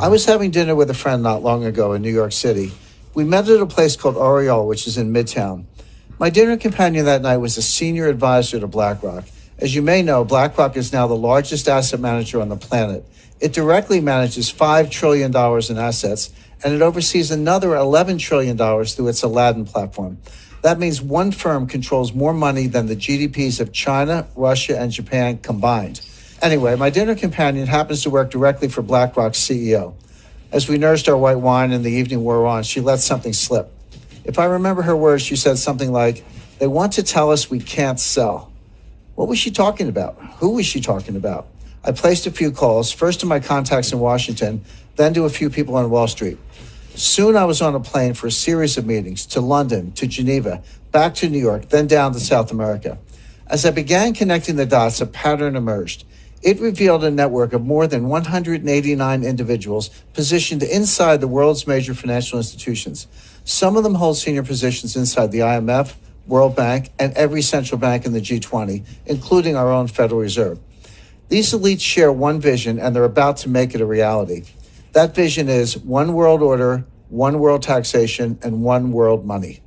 I was having dinner with a friend not long ago in New York City. We met at a place called Oriole, which is in Midtown. My dinner companion that night was a senior advisor to BlackRock. As you may know, BlackRock is now the largest asset manager on the planet. It directly manages $5 trillion in assets, and it oversees another $11 trillion through its Aladdin platform. That means one firm controls more money than the GDPs of China, Russia, and Japan combined. Anyway, my dinner companion happens to work directly for BlackRock's CEO. As we nursed our white wine and the evening wore on, she let something slip. If I remember her words, she said something like, "They want to tell us we can't sell." What was she talking about? Who was she talking about? I placed a few calls, first to my contacts in Washington, then to a few people on Wall Street. Soon I was on a plane for a series of meetings to London, to Geneva, back to New York, then down to South America. As I began connecting the dots, a pattern emerged. It revealed a network of more than 189 individuals positioned inside the world's major financial institutions. Some of them hold senior positions inside the IMF, World Bank, and every central bank in the G20, including our own Federal Reserve. These elites share one vision, and they're about to make it a reality. That vision is one world order, one world taxation, and one world money.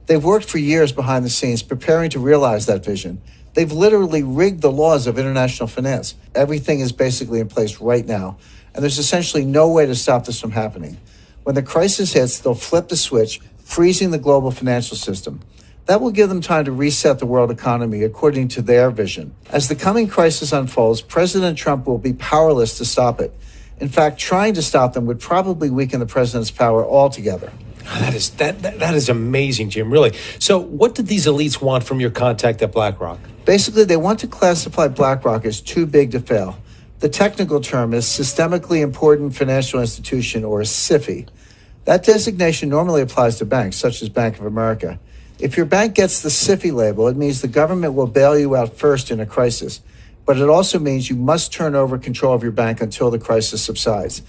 They've worked for years behind the scenes preparing to realize that vision. They've literally rigged the laws of international finance. Everything is basically in place right now, and there's essentially no way to stop this from happening. When the crisis hits, they'll flip the switch, freezing the global financial system. That will give them time to reset the world economy according to their vision. As the coming crisis unfolds, President Trump will be powerless to stop it. In fact, trying to stop them would probably weaken the president's power altogether. That is amazing, Jim, really. So what did these elites want from your contact at BlackRock? Basically, they want to classify BlackRock as too big to fail. The technical term is Systemically Important Financial Institution, or SIFI. That designation normally applies to banks, such as Bank of America. If your bank gets the SIFI label, it means the government will bail you out first in a crisis. But it also means you must turn over control of your bank until the crisis subsides.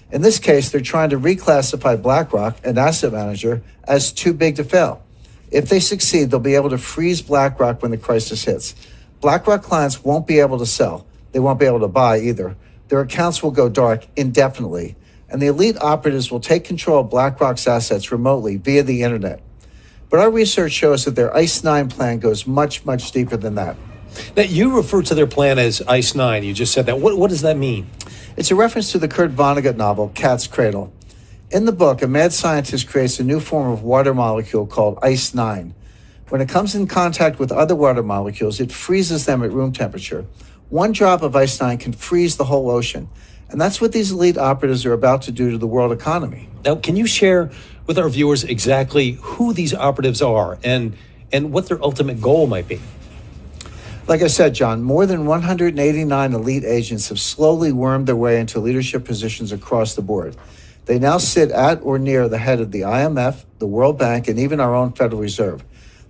In this case, they're trying to reclassify BlackRock, an asset manager, as too big to fail. If they succeed, they'll be able to freeze BlackRock when the crisis hits. BlackRock clients won't be able to sell. They won't be able to buy either. Their accounts will go dark indefinitely. And the elite operatives will take control of BlackRock's assets remotely via the internet. But our research shows that their ICE 9 plan goes much, much deeper than that. Now, you refer to their plan as ICE 9. You just said that. What does that mean? It's a reference to the Kurt Vonnegut novel, Cat's Cradle. In the book, a mad scientist creates a new form of water molecule called ICE 9. When it comes in contact with other water molecules, it freezes them at room temperature. One drop of ICE 9 can freeze the whole ocean. And that's what these elite operatives are about to do to the world economy. Now, can you share with our viewers exactly who these operatives are and what their ultimate goal might be? Like I said, John, more than 189 elite agents have slowly wormed their way into leadership positions across the board. They now sit at or near the head of the IMF, the World Bank, and even our own Federal Reserve.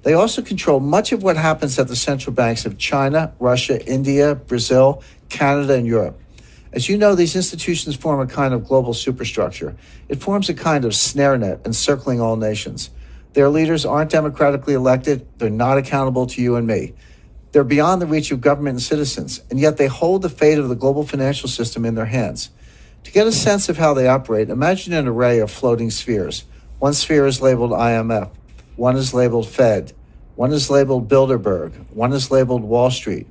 They also control much of what happens at the central banks of China, Russia, India, Brazil, Canada, and Europe. As you know, these institutions form a kind of global superstructure. It forms a kind of snare net encircling all nations. Their leaders aren't democratically elected. They're not accountable to you and me. They're beyond the reach of government and citizens, and yet they hold the fate of the global financial system in their hands. To get a sense of how they operate, imagine an array of floating spheres. One sphere is labeled IMF. One is labeled Fed. One is labeled Bilderberg. One is labeled Wall Street.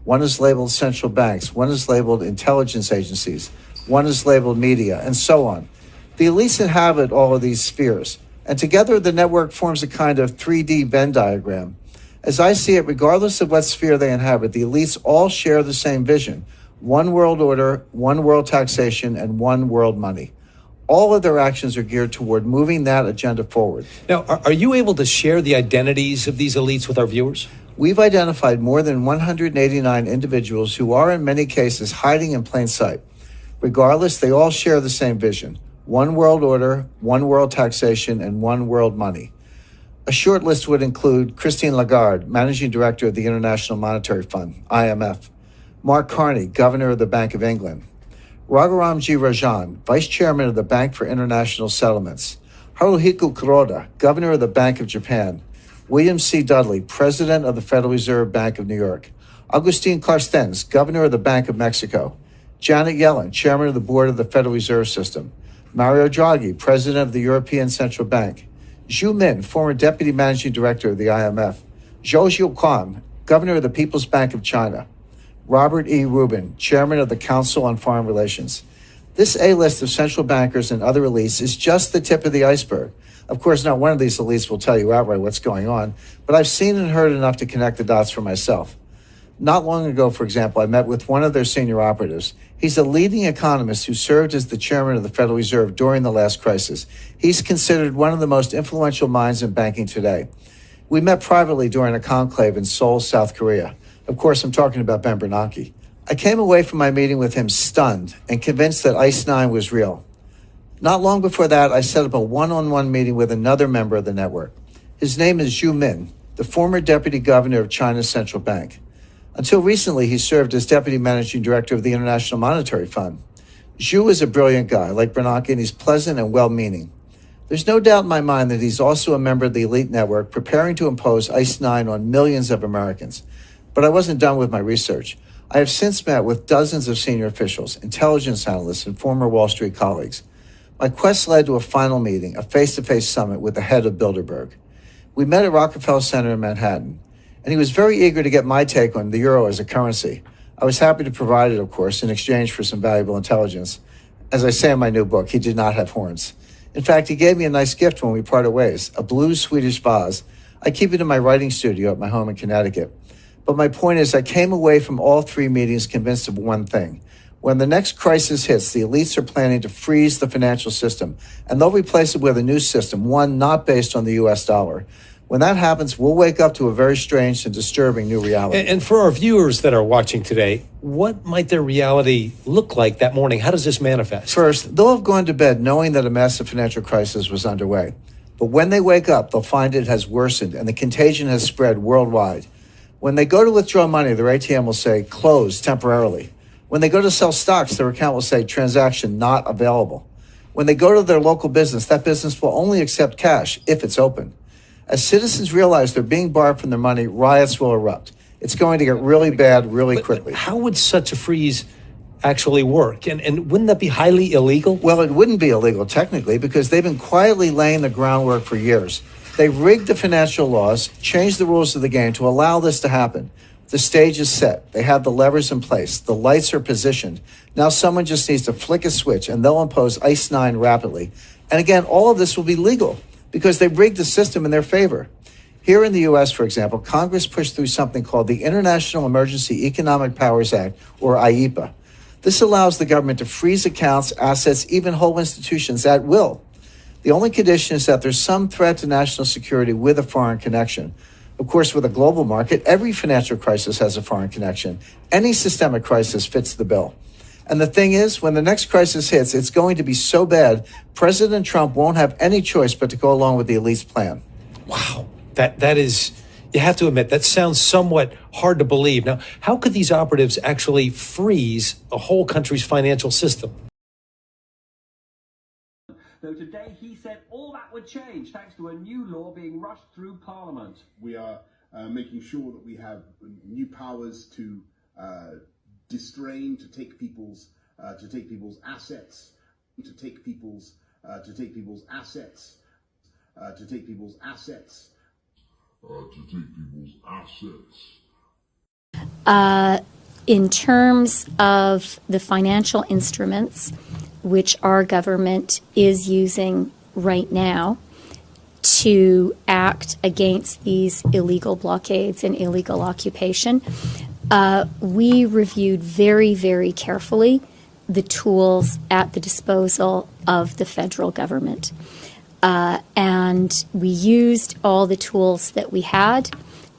One is labeled central banks. One is labeled intelligence agencies. One is labeled media, and so on. The elites inhabit all of these spheres, and together the network forms a kind of 3D Venn diagram. As I see it, regardless of what sphere they inhabit, the elites all share the same vision: one world order, one world taxation, and one world money. All of their actions are geared toward moving that agenda forward. Now, are you able to share the identities of these elites with our viewers? We've identified more than 189 individuals who are in many cases hiding in plain sight. Regardless, they all share the same vision: one world order, one world taxation, and one world money. A short list would include Christine Lagarde, Managing Director of the International Monetary Fund, IMF; Mark Carney, Governor of the Bank of England; Raghuram Rajan, Vice Chairman of the Bank for International Settlements; Haruhiko Kuroda, Governor of the Bank of Japan; William C. Dudley, President of the Federal Reserve Bank of New York; Agustin Carstens, Governor of the Bank of Mexico; Janet Yellen, chairman of the board of the Federal Reserve System. Mario Draghi, president of the European Central Bank. Zhu Min, former deputy managing director of the IMF. Zhou Zhiuquan, governor of the People's Bank of China. Robert E. Rubin, chairman of the Council on Foreign Relations. This A-list of central bankers and other elites is just the tip of the iceberg. Of course, not one of these elites will tell you outright what's going on, but I've seen and heard enough to connect the dots for myself. Not long ago, for example, I met with one of their senior operatives. He's a leading economist who served as the chairman of the Federal Reserve during the last crisis. He's considered one of the most influential minds in banking today. We met privately during a conclave in Seoul, South Korea. Of course, I'm talking about Ben Bernanke. I came away from my meeting with him stunned and convinced that ICE 9 was real. Not long before that, I set up a one-on-one meeting with another member of the network. His name is Zhu Min, the former deputy governor of China's central bank. Until recently, he served as deputy managing director of the International Monetary Fund. Zhu is a brilliant guy, like Bernanke, and he's pleasant and well-meaning. There's no doubt in my mind that he's also a member of the elite network preparing to impose ICE 9 on millions of Americans. But I wasn't done with my research. I have since met with dozens of senior officials, intelligence analysts, and former Wall Street colleagues. My quest led to a final meeting, a face-to-face summit with the head of Bilderberg. We met at Rockefeller Center in Manhattan, and he was very eager to get my take on the euro as a currency. I was happy to provide it, of course, in exchange for some valuable intelligence. As I say in my new book, he did not have horns. In fact, he gave me a nice gift when we parted ways, a blue Swedish vase. I keep it in my writing studio at my home in Connecticut. But my point is, I came away from all three meetings convinced of one thing. When the next crisis hits, the elites are planning to freeze the financial system, and they'll replace it with a new system, one not based on the U.S. dollar. When that happens, we'll wake up to a very strange and disturbing new reality. And for our viewers that are watching today, what might their reality look like that morning? How does this manifest? First, they'll have gone to bed knowing that a massive financial crisis was underway. But when they wake up, they'll find it has worsened and the contagion has spread worldwide. When they go to withdraw money, their ATM will say, closed temporarily. When they go to sell stocks, their account will say, transaction not available. When they go to their local business, that business will only accept cash if it's open. As citizens realize they're being barred from their money, riots will erupt. It's going to get really bad really quickly. But how would such a freeze actually work? And wouldn't that be highly illegal? Well, it wouldn't be illegal technically because they've been quietly laying the groundwork for years. They've rigged the financial laws, changed the rules of the game to allow this to happen. The stage is set. They have the levers in place. The lights are positioned. Now someone just needs to flick a switch and they'll impose ICE 9 rapidly. And again, all of this will be legal because they've rigged the system in their favor. Here in the U.S., for example, Congress pushed through something called the International Emergency Economic Powers Act, or IEPA. This allows the government to freeze accounts, assets, even whole institutions at will. The only condition is that there's some threat to national security with a foreign connection. Of course, with a global market, every financial crisis has a foreign connection. Any systemic crisis fits the bill. And the thing is, when the next crisis hits, it's going to be so bad, President Trump won't have any choice but to go along with the elite's plan. Wow. That is, you have to admit, that sounds somewhat hard to believe. Now, how could these operatives actually freeze a whole country's financial system? Though today he said all that would change thanks to a new law being rushed through Parliament. We are making sure that we have new powers to distrain, to take people's assets, to take people's assets. In terms of the financial instruments which our government is using right now to act against these illegal blockades and illegal occupation, we reviewed very, very carefully the tools at the disposal of the federal government. And we used all the tools that we had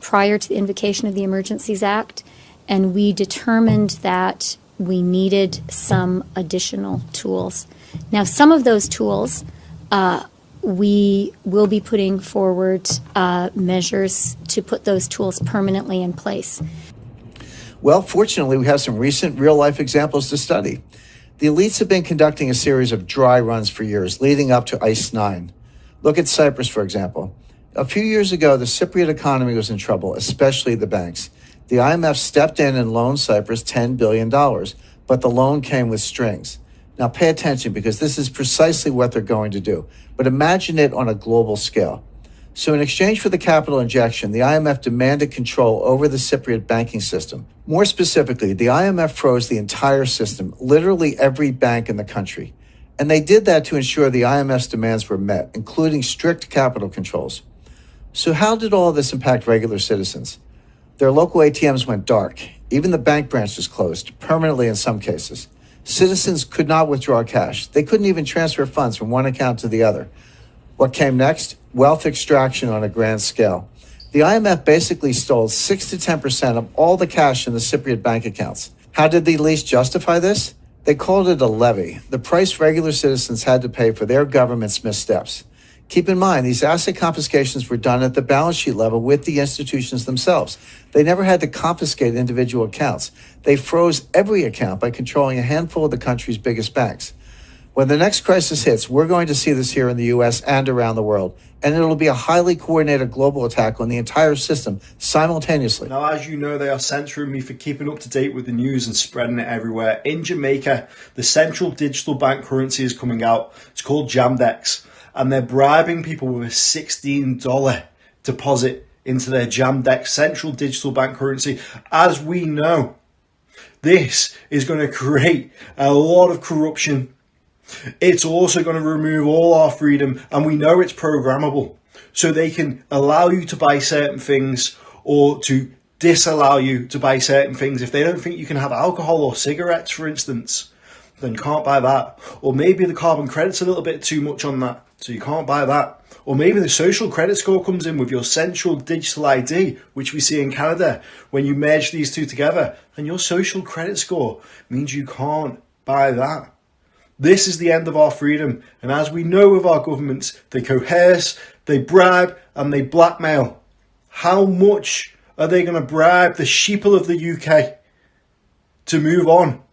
prior to the invocation of the Emergencies Act, and we determined that we needed some additional tools. Now, some of those tools, we will be putting forward measures to put those tools permanently in place. Well, fortunately, we have some recent real-life examples to study. The elites have been conducting a series of dry runs for years, leading up to ICE 9. Look at Cyprus, for example. A few years ago, the Cypriot economy was in trouble, especially the banks. The IMF stepped in and loaned Cyprus $10 billion. but the loan came with strings. Now pay attention because this is precisely what they're going to do. But imagine it on a global scale. So in exchange for the capital injection, the IMF demanded control over the Cypriot banking system. More specifically, the IMF froze the entire system, literally every bank in the country. And they did that to ensure the IMF's demands were met, including strict capital controls. So how did all of this impact regular citizens? Their local ATMs went dark. Even the bank branches closed, permanently in some cases. Citizens could not withdraw cash. They couldn't even transfer funds from one account to the other. What came next? Wealth extraction on a grand scale. The IMF basically stole 6 to 10% of all the cash in the Cypriot bank accounts. How did the elites justify this? They called it a levy, the price regular citizens had to pay for their government's missteps. Keep in mind, these asset confiscations were done at the balance sheet level with the institutions themselves. They never had to confiscate individual accounts. They froze every account by controlling a handful of the country's biggest banks. When the next crisis hits, we're going to see this here in the U.S. and around the world, and it'll be a highly coordinated global attack on the entire system simultaneously. Now, as you know, they are censoring me for keeping up to date with the news and spreading it everywhere. In Jamaica, the central digital bank currency is coming out. It's called Jamdex, and they're bribing people with a $16 deposit into their Jamdex central digital bank currency. As we know, this is going to create a lot of corruption. It's also going to remove all our freedom, and we know it's programmable. So they can allow you to buy certain things or to disallow you to buy certain things. If they don't think you can have alcohol or cigarettes, for instance, then you can't buy that. Or maybe the carbon credit's a little bit too much on that, so you can't buy that. Or maybe the social credit score comes in with your central digital ID, which we see in Canada. When you merge these two together, and your social credit score means you can't buy that. This is the end of our freedom, and as we know with our governments, they coerce, they bribe, and they blackmail. How much are they going to bribe the sheeple of the UK to move on